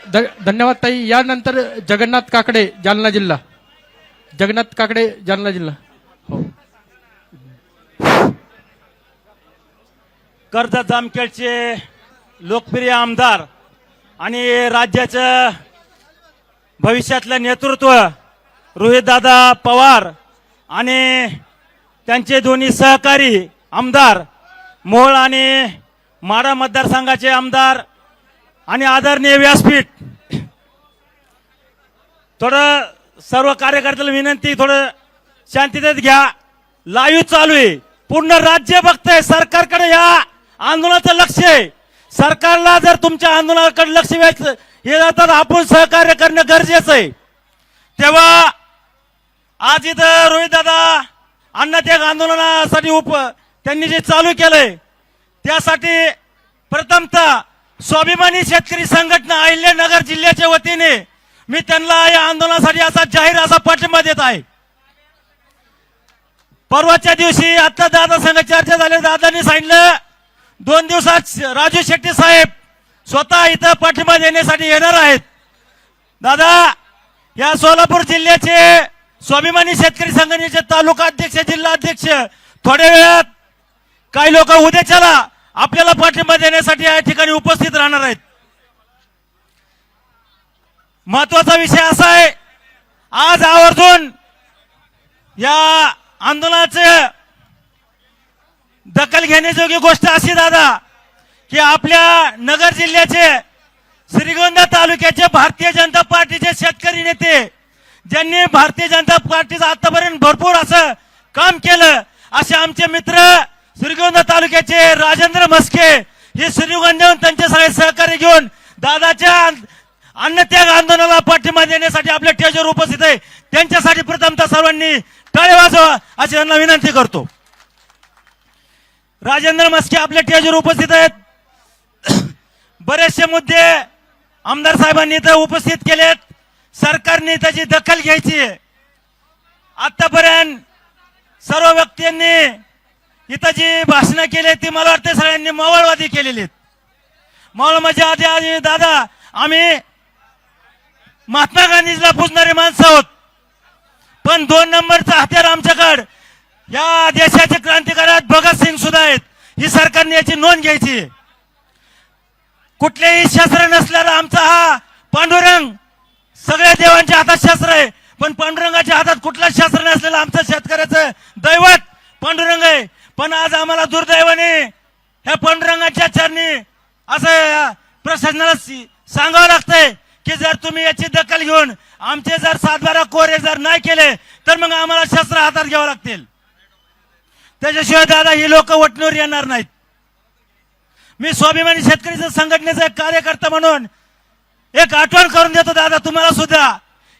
धन्यवाद ताई. यानंतर जगन्नाथ काकडे जालना जिल्हा. जगन्नाथ काकडे जालना जिल्हा. हो. कर्जत जामखेडचे लोकप्रिय आमदार आणि राज्याचं भविष्यातलं नेतृत्व रोहितदादा पवार आणि त्यांचे दोन्ही सहकारी आमदार मोहोळ आणि माढा मतदारसंघाचे आमदार आणि आदरणीय व्यासपीठ, थोडं सर्व कार्यकर्त्याला विनंती, थोडं शांततेत घ्या. लाईव्ह चालू आहे, पूर्ण राज्य बघतंय. सरकारकडे या आंदोलनाचं लक्ष आहे. सरकारला जर तुमच्या आंदोलनाकडे लक्ष द्यायचं हे तर आपण सहकार्य करणं गरजेचं आहे. तेव्हा आज इथं रोहितदादा अन्नत्याग आंदोलनासाठी त्यांनी जे चालू केलंय त्यासाठी प्रथमतः स्वाभिमानी शेतकरी संघटना अहिल्यानगर जिल्ह्याच्या वतीने मी त्यांना या आंदोलनासाठी असा जाहीर असा पाठिंबा देत आहे. परवाच्या दिवशी आता दादा संघ चर्चा झाली. दादांनी सांगितलं 2 दिवसात राजू शेट्टी साहेब स्वतः इथं पाठिंबा देण्यासाठी येणार आहेत. दादा, या सोलापूर जिल्ह्याचे स्वाभिमानी शेतकरी संघटनेचे तालुका अध्यक्ष, जिल्हा अध्यक्ष थोड्या वेळात काही लोक उद्याच्याला आपल्याला पाठिंबा देण्यासाठी या ठिकाणी उपस्थित राहणार आहेत. महत्वाचा विषय असा आहे, आज आवर्जून या आंदोलनाचे दखल घेण्याजोगी गोष्ट अशी दादा की आपल्या नगर जिल्ह्याचे श्रीगोंदा तालुक्याचे भारतीय जनता पार्टीचे शेतकरी नेते, ज्यांनी भारतीय जनता पार्टीचं आतापर्यंत भरपूर असं काम केलं, असे आमचे मित्र श्रीगोंदा तालुक्याचे राजेंद्र मस्के हे श्रीगोंद्याहून त्यांचे सगळे सहकार्य घेऊन दादाच्या अन्नत्याग आंदोलनाला पाठिंबा देण्यासाठी आपल्या स्टेजवर उपस्थित आहे. त्यांच्यासाठी प्रथमतः सर्वांनी टाळ्या वाजवा अशी त्यांना विनंती करतो. राजेंद्र मस्के आपल्या स्टेजवर उपस्थित आहेत. बरेचसे मुद्दे आमदार साहेबांनी इथं उपस्थित केलेत. सरकारने त्याची दखल घ्यायची आहे. आतापर्यंत सर्व व्यक्तींनी इथं जी भाषणं केली ती मला वाटतं सगळ्यांनी मवाळवादी केलेली आहेत. मवाळ म्हणजे आधी दादा आम्ही महात्मा गांधीला पुजणारे माणसं आहोत, पण 2 नंबरचा हत्यार आमच्याकडे या देशाचे क्रांतिकारक भगतसिंग सुद्धा आहेत. ही सरकारने याची नोंद घ्यायची. कुठलेही शस्त्र नसलेला आमचा हा पांडुरंग सगळ्या देवांच्या हातात शस्त्र आहे, पण पांडुरंगाच्या हातात कुठलाच शस्त्र नसलेलं आमचं शेतकऱ्याचं दैवत पांडुरंग आहे. पण आज आम्हाला दुर्दैवाने ह्या पांडुरंगाच्या चरणी असं प्रशासनाला सांगावं लागतंय की जर तुम्ही याची दखल घेऊन आमचे जर 7-12 कोरे जर नाही केले तर मग आम्हाला शस्त्र हातात घ्यावं लागतील. त्याच्याशिवाय दादा ही लोक वटणीवर येणार नाहीत. मी स्वाभिमानी शेतकरी संघटनेचा एक कार्यकर्ता म्हणून एक आठवण करून देतो दादा तुम्हाला सुद्धा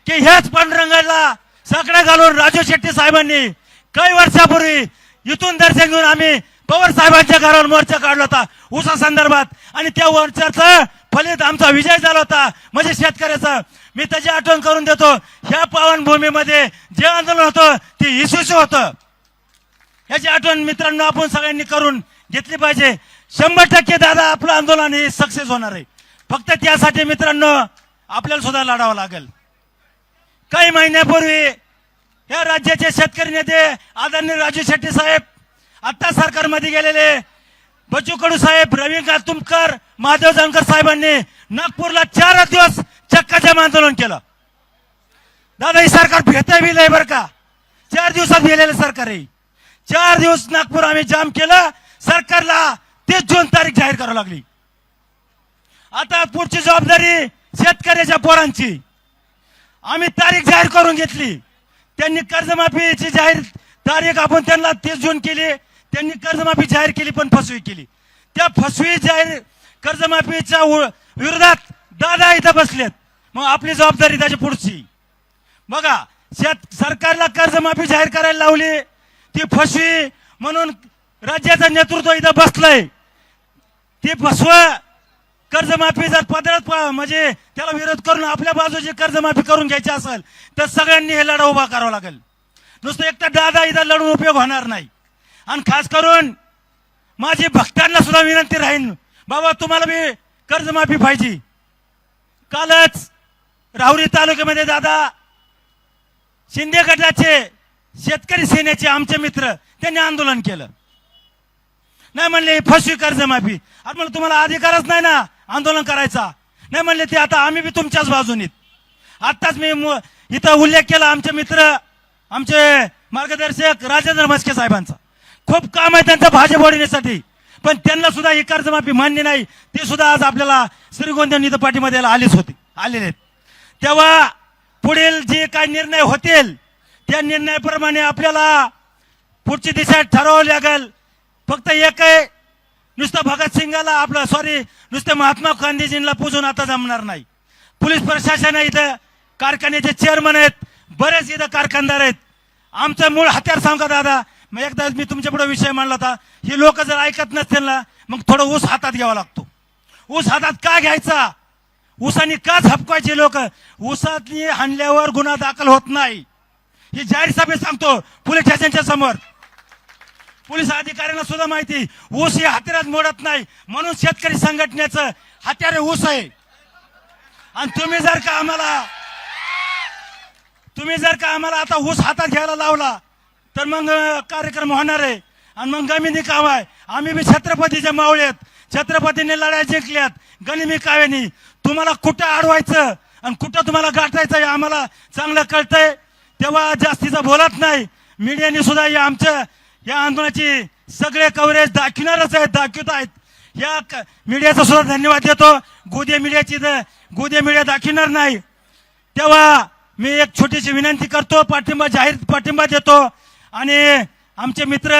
की ह्याच पांडुरंगाला साकडा घालून राजू शेट्टी साहेबांनी काही वर्षापूर्वी इथून दर्शन घेऊन आम्ही पवार साहेबांच्या घरावर मोर्चा काढला होता ऊसा संदर्भात, आणि त्या मोर्चाचं फलित आमचा विजय झाला होता म्हणजे शेतकऱ्याचा. मी त्याची आठवण करून देतो. ह्या पावनभूमीमध्ये जे आंदोलन होतं ते यशस्वी होतं. ह्याची आठवण मित्रांनो आपण सगळ्यांनी करून घेतली पाहिजे. 100% दादा आपलं आंदोलन हे सक्सेस होणार आहे. फक्त त्यासाठी मित्रांनो आपल्याला सुद्धा लढावं लागेल. काही महिन्यापूर्वी या राज्याचे शेतकरी नेते आदरणीय राजू शेट्टी साहेब, आता सरकारमध्ये गेलेले बच्चू कडू साहेब, रविकांत तुमकर, महादेव जानकर साहेबांनी नागपूरला 4 दिवस चक्काजाम आंदोलन केलं. दादा ही सरकार भेटय बी नाही बरं का. 4 दिवसात गेलेलं सरकार आहे. 4 दिवस नागपूर आम्ही जाम केलं. सरकारला 30 जून तारीख जाहीर करावी लागली. आता पुढची जबाबदारी शेतकऱ्याच्या पोरांची. आम्ही तारीख जाहीर करून घेतली. त्यांनी कर्जमाफीची जाहीर तारीख आपण त्यांना 30 जून केली. त्यांनी कर्जमाफी जाहीर केली पण फसवी केली. त्या फसवी जाहीर कर्जमाफीच्या विरोधात दादा इथं बसलेत. मग आपली जबाबदारी त्याची पुढची बघा. सरकारला कर्जमाफी जाहीर करायला लावली, ती फसवी म्हणून राज्याचं नेतृत्व इथं बसलंय. ती फसव कर्जमाफी जर पदरात म्हणजे त्याला विरोध करून आपल्या बाजूची कर्जमाफी करून घ्यायची असेल तर सगळ्यांनी हे लढा उभा करावा लागेल. नुसतं एकटा दादा इथं लढून उपयोग होणार नाही. आणि खास करून माझी भक्तांना सुद्धा विनंती राहील, बाबा तुम्हाला बी कर्जमाफी पाहिजे. कालच राहुरी तालुक्यामध्ये दादा शिंदे गटाचे शेतकरी सेनेचे आमचे मित्र त्यांनी आंदोलन केलं. नाही म्हणले फसवी कर्जमाफी. आता म्हणलं तुम्हाला अधिकारच नाही ना आंदोलन करायचा. नाही म्हणले ते आता आम्ही बी तुमच्याच बाजूनीत. आताच मी इथं उल्लेख केला आमचे मित्र आमचे मार्गदर्शक राजेंद्र म्हस्के साहेबांचा. खूप काम आहे त्यांचं भाजप वाढवण्यासाठी, पण त्यांना सुद्धा ही कर्जमाफी मान्य नाही. ते सुद्धा आज आपल्याला श्रीगोंदा इथं पाठीमध्ये आलेच होते आलेले आहेत. तेव्हा पुढील जे काही निर्णय होतील त्या निर्णयाप्रमाणे आपल्याला पुढची दिशा ठरवावी लागेल. फक्त एक आहे, नुसतं भगतसिंगाला आपलं नुसतं महात्मा गांधीजींना पूजून आता जमणार नाही. पोलीस प्रशासन आहे, इथं कारखान्याचे चेअरमन आहेत, बरेच इथं कारखानदार आहेत. आमचं मूळ हत्यार सांगू का दादा, मग एकदा मी तुमच्या पुढे विषय मांडला होता. ही लोक जर ऐकत नसतील ना मग थोडं ऊस हातात घ्यावा लागतो. ऊस हातात का घ्यायचा, ऊसानी का झपकायचे लोक, ऊसातली हाणल्यावर गुन्हा दाखल होत नाही. ही जाहीर सभेत सांगतो पोलीस स्टेशनच्या समोर. पोलीस अधिकाऱ्यांना सुद्धा माहिती ऊस हे हत्यारात मोडत नाही, म्हणून शेतकरी संघटनेचं हत्यार ऊस आहे. आणि तुम्ही जर का आम्हाला आता ऊस हातात घ्यायला लावला तर मग कार्यक्रम होणार आहे. आणि मग गमिनी काम आहे. आम्ही बी छत्रपतीचे मावळे आहेत, छत्रपतीने लढाई जिंकल्यात गनिमी काव्यानी. तुम्हाला कुठं अडवायचं आणि कुठं तुम्हाला गाठायचं हे आम्हाला चांगलं कळतंय. तेव्हा जास्तीचं बोलत नाही. मीडियाने सुद्धा या आंदोलनाची सगळे कव्हरेज दाखवणारच आहेत, दाखवत आहेत. या मीडियाचा सुद्धा धन्यवाद देतो. गोदे मीडिया दाखवणार नाही. तेव्हा मी एक छोटीशी विनंती करतो, जाहीर पाठिंबा देतो. आणि आमचे मित्र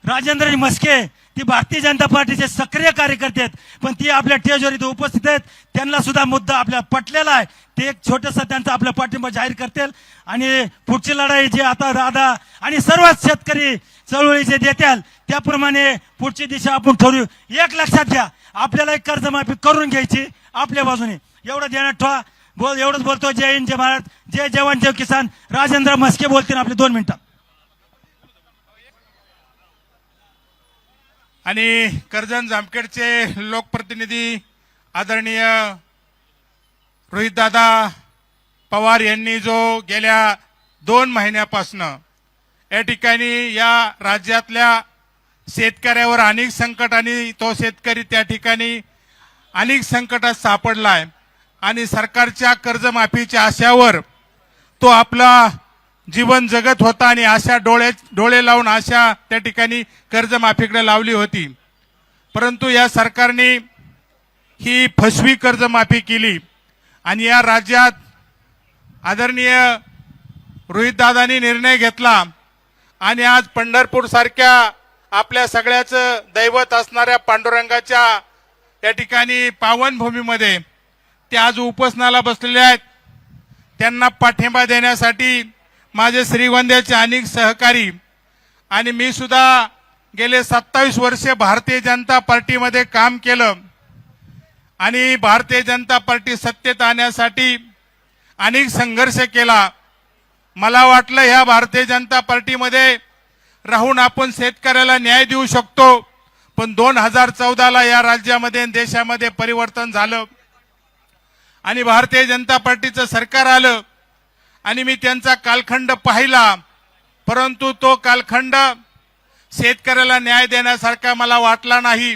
राजेंद्र म्हस्के ती भारतीय जनता पार्टीचे सक्रिय कार्यकर्ते आहेत, पण ती आपल्या स्टेजवर इथे उपस्थित आहेत. त्यांना सुद्धा मुद्दा आपल्या पटलेला आहे. ते एक छोटंसं त्यांचा आपला पाठिंबा जाहीर करतील. आणि पुढची लढाई जी आता दादा आणि सर्वच शेतकरी चळवळी जे देतील त्याप्रमाणे पुढची दिशा आपण ठरवू. एक लक्षात घ्या, आपल्याला एक कर्जमाफी करून घ्यायची आपल्या बाजूने. एवढं ध्यानात ठेवा. एवढंच बोलतो. जय हिंद, जय भारत, जय जवान, जय किसान. राजेंद्र म्हस्के बोलतील आपले 2 मिनिटं. आणि कर्जत जामखेडचे लोकप्रतिनिधी आदरणीय रोहितदादा पवार यांनी जो गेल्या 2 महिन्यापासून या ठिकाणी या राज्यातल्या शेतकऱ्यावर अनेक संकट आणि तो शेतकरी त्या ठिकाणी अनेक संकटात सापडलाय आणि सरकारच्या कर्जमाफीच्या आशावर तो आपला जीवन जगत होता आणि आशा डोळे लावून आशा त्या ठिकाणी कर्जमाफीकडे लावली होती. परंतु या सरकारने ही फसवी कर्जमाफी केली आणि या राज्यात आदरणीय रोहितदादांनी निर्णय घेतला आणि आज पंढरपूर सारख्या आपल्या सगळ्याचं दैवत असणाऱ्या पांडुरंगाच्या या ठिकाणी पावनभूमीमध्ये ते आज उपोषणाला बसलेले आहेत. त्यांना पाठिंबा देण्यासाठी माझे श्रीगोंद्याचे अनेक सहकारी आणि मी सुद्धा गेले 27 वर्षे भारतीय जनता पार्टीमध्ये काम केलं आणि भारतीय जनता पार्टी सत्तेत आणण्यासाठी अनेक संघर्ष केला. मला वाटलं ह्या भारतीय जनता पार्टीमध्ये राहून आपण शेतकऱ्याला न्याय देऊ शकतो, पण 2014ला या राज्यामध्ये आणि देशामध्ये परिवर्तन झालं आणि भारतीय जनता पार्टीचं सरकार आलं आणि मी त्यांचा कालखंड पाहिला. परंतु तो कालखंड शेतकऱ्याला न्याय देण्यासारखा मला वाटला नाही.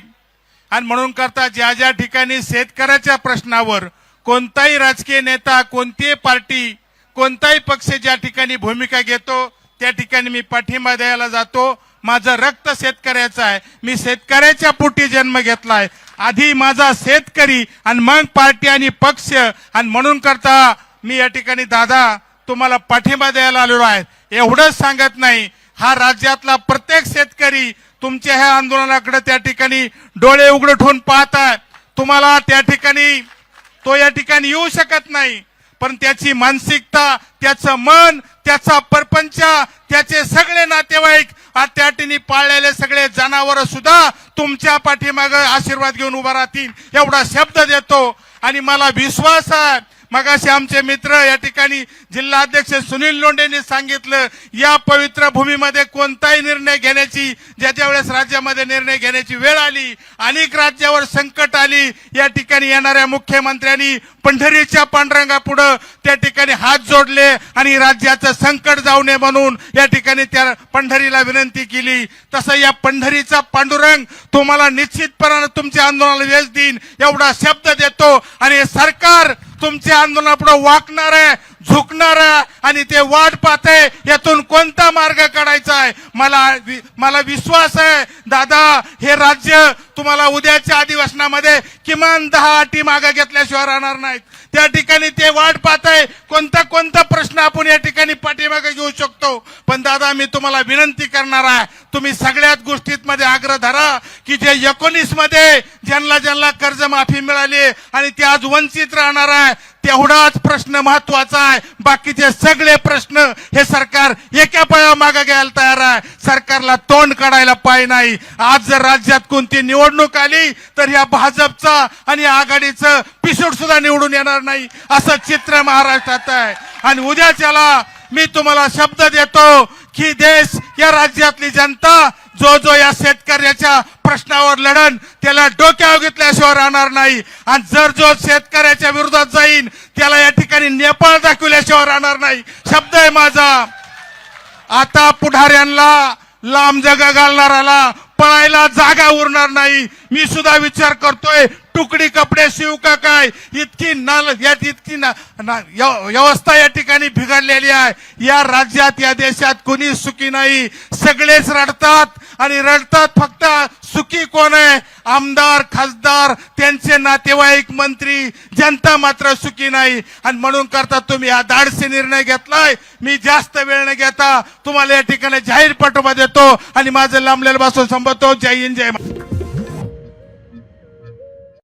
आणि म्हणून करता ज्या ज्या ठिकाणी शेतकऱ्याच्या प्रश्नावर कोणताही राजकीय नेता, कोणतीही पार्टी, कोणताही पक्ष ज्या ठिकाणी भूमिका घेतो त्या ठिकाणी मी पाठिंबा द्यायला जातो. माझं रक्त शेतकऱ्याचं आहे. मी शेतकऱ्याच्या पोटी जन्म घेतलाय. आधी माझा शेतकरी आणि मग पार्टी आणि पक्ष. आणि म्हणून करता मी या ठिकाणी दादा तुम्हाला पाठिंबा द्यायला आलेलो आहे. एवढंच सांगत नाही, हा राज्यातला प्रत्येक शेतकरी तुमच्या ह्या आंदोलनाकडे त्या ठिकाणी डोळे उघडे ठेवून पाहत आहे. तुम्हाला त्या ठिकाणी तो या ठिकाणी येऊ शकत नाही, पण त्याची मानसिकता, त्याचं मन, त्याचा परपंच, त्याचे सगळे नातेवाईक, त्या ठिकाणी पाळलेले सगळे जनावर सुद्धा तुमच्या पाठीमागे आशीर्वाद घेऊन उभा राहतील एवढा शब्द देतो. आणि मला विश्वास आहे, मगाशी आमचे मित्र या ठिकाणी जिल्हाध्यक्ष सुनील लोंढेंनी सांगितलं, या पवित्र भूमीमध्ये कोणताही निर्णय घेण्याची, ज्याच्या वेळेस राज्यामध्ये निर्णय घेण्याची वेळ आली, अनेक राज्यावर संकट आली, या ठिकाणी येणाऱ्या मुख्यमंत्र्यांनी पंढरीच्या पांडुरंगापुढे त्या ठिकाणी हात जोडले आणि राज्याचं संकट जाऊ नये म्हणून या ठिकाणी त्या पंढरीला विनंती केली. तसं या पंढरीचा पांडुरंग तुम्हाला निश्चितपणाने तुमच्या आंदोलनाला यश देईन एवढा शब्द देतो. आणि हे सरकार तुमच्या आंदोलनापुढे वाकणार आहे, झुकणार आहे आणि ते वाट पाहते यातून कोणता मार्ग काढायचा आहे. मला विश्वास आहे दादा, हे राज्य तुम्हाला उद्याच्या अधिवेशनामध्ये किमान 10 अटी मागे घेतल्याशिवाय राहणार नाहीत. त्या ठिकाणी ते वाट पाहताय कोणता प्रश्न आपण या ठिकाणी पाठीमागे घेऊ शकतो. पण दादा, मी तुम्हाला विनंती करणार आहे, तुम्ही सगळ्याच गोष्टीत मध्ये आग्रह धरा की जे 19 मध्ये ज्यांना कर्जमाफी मिळाली आणि ते आज वंचित राहणार आहे, तेवढाच प्रश्न महत्वाचा आहे. बाकीचे सगळे प्रश्न हे सरकार एका पाया मागे घ्यायला तयार आहे. सरकारला तोंड काढायला पाय नाही. आज जर राज्यात कोणती निवडणूक आली तर या भाजपचा आणि आघाडीचं पिसूड सुद्धा निवडून येणार नाही, असं चित्र महाराष्ट्रात आहे. आणि उद्याच्याला मी तुम्हाला शब्द देतो की देश, या राज्यातली जनता जो या शेतकऱ्याच्या प्रश्नावर लढण त्याला डोक्यावर घेतल्याशिवाय राहणार नाही. आणि जर जो शेतकऱ्याच्या विरोधात जाईन त्याला या ठिकाणी नेपाळ दाखवल्याशिवाय राहणार नाही. शब्द आहे माझा. आता पुढाऱ्यांना, लांब जगा घालणाऱ्याला पळायला जागा उरणार नाही. मी सुद्धा विचार करतोय, तुकडी कपडे शिव का काय, इतकी व्यवस्था या ठिकाणी बिघडलेली आहे. या राज्यात, या देशात कोणी सुखी नाही. सगळेच रडतात आणि रडतात. फक्त सुखी कोण आहे? आमदार, खासदार, त्यांचे नातेवाईक, मंत्री. जनता मात्र सुखी नाही. आणि म्हणून करता तुम्ही हा धाडसी निर्णय घेतलाय. मी जास्त वेळ न घेता तुम्हाला या ठिकाणी जाहीर पाठिंबा देतो आणि माझं लांबलेलं भाषण संपवतो. जय हिंद, जय महाराष्ट्र.